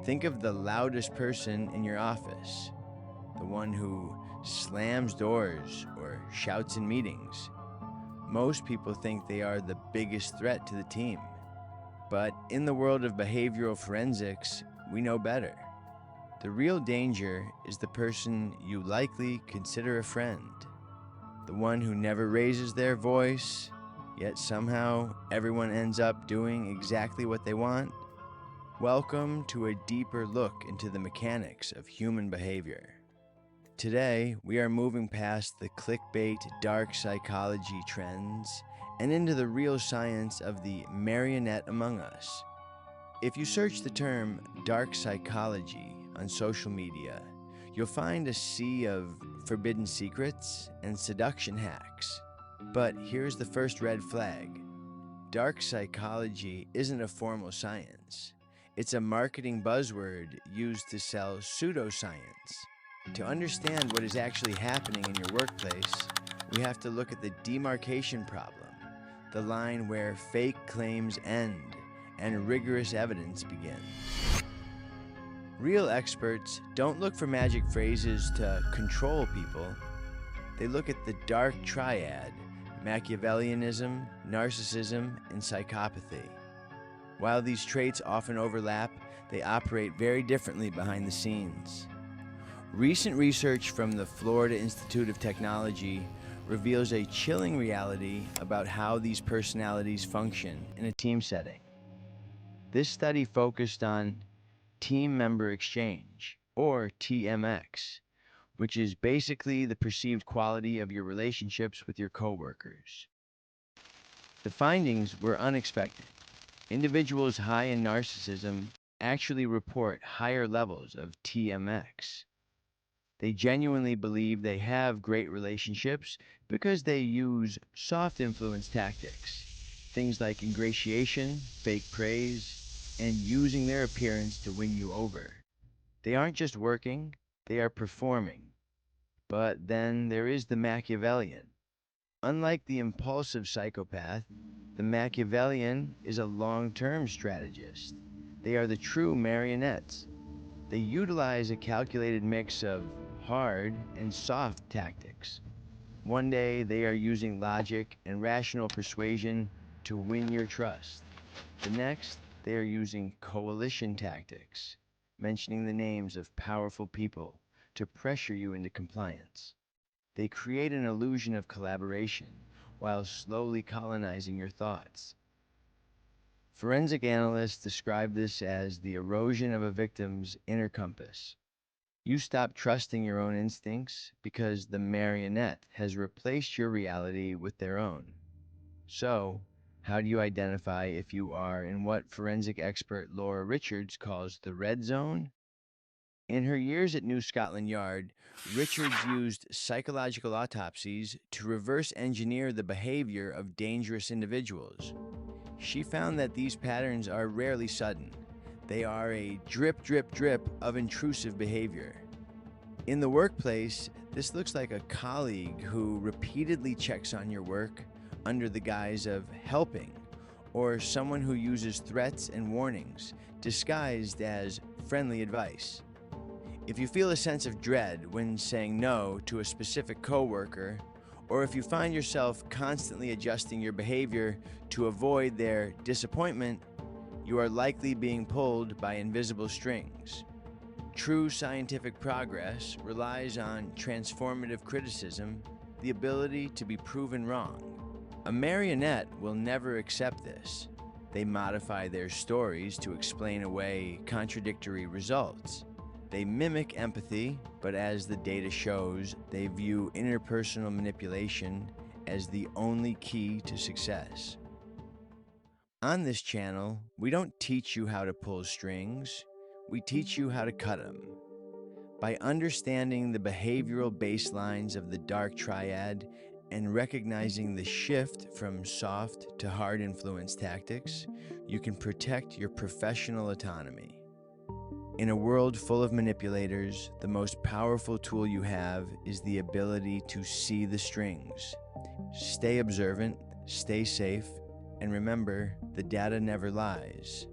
Think of the loudest person in your office, the one who slams doors or shouts in meetings. Most people think they are the biggest threat to the team. But in the world of behavioral forensics, we know better. The real danger is the person you likely consider a friend. The one who never raises their voice, yet somehow everyone ends up doing exactly what they want. Welcome to a deeper look into the mechanics of human behavior. Today, we are moving past the clickbait dark psychology trends and into the real science of the marionette among us. If you search the term dark psychology on social media, you'll find a sea of forbidden secrets and seduction hacks. But here's the first red flag. Dark psychology isn't a formal science. It's a marketing buzzword used to sell pseudoscience. To understand what is actually happening in your workplace, we have to look at the demarcation problem, the line where fake claims end and rigorous evidence begins. Real experts don't look for magic phrases to control people. They look at the Dark Triad, Machiavellianism, Narcissism, and Psychopathy. While these traits often overlap, they operate very differently behind the scenes. Recent research from the Florida Institute of Technology reveals a chilling reality about how these personalities function in a team setting. This study focused on team member exchange, or TMX, which is basically the perceived quality of your relationships with your coworkers. The findings were unexpected. Individuals high in narcissism actually report higher levels of TMX. They genuinely believe they have great relationships because they use soft influence tactics, things like ingratiation, fake praise, and using their appearance to win you over. They aren't just working, they are performing. But then there is the Machiavellian. Unlike the impulsive psychopath, the Machiavellian is a long-term strategist. They are the true marionettes. They utilize a calculated mix of hard and soft tactics. One day they are using logic and rational persuasion to win your trust. The next, they are using coalition tactics, mentioning the names of powerful people to pressure you into compliance. They create an illusion of collaboration while slowly colonizing your thoughts. Forensic analysts describe this as the erosion of a victim's inner compass. You stop trusting your own instincts because the marionette has replaced your reality with their own. So, how do you identify if you are in what forensic expert Laura Richards calls the red zone? In her years at New Scotland Yard, Richards used psychological autopsies to reverse engineer the behavior of dangerous individuals. She found that these patterns are rarely sudden. They are a drip, drip, drip of intrusive behavior. In the workplace, this looks like a colleague who repeatedly checks on your work under the guise of helping, or someone who uses threats and warnings disguised as friendly advice. If you feel a sense of dread when saying no to a specific coworker, or if you find yourself constantly adjusting your behavior to avoid their disappointment, you are likely being pulled by invisible strings. True scientific progress relies on transformative criticism, the ability to be proven wrong. A marionette will never accept this. They modify their stories to explain away contradictory results. They mimic empathy, but as the data shows, they view interpersonal manipulation as the only key to success. On this channel, we don't teach you how to pull strings, we teach you how to cut them. By understanding the behavioral baselines of the Dark Triad and recognizing the shift from soft to hard influence tactics, you can protect your professional autonomy. In a world full of manipulators, the most powerful tool you have is the ability to see the strings. Stay observant, stay safe, and remember, the data never lies.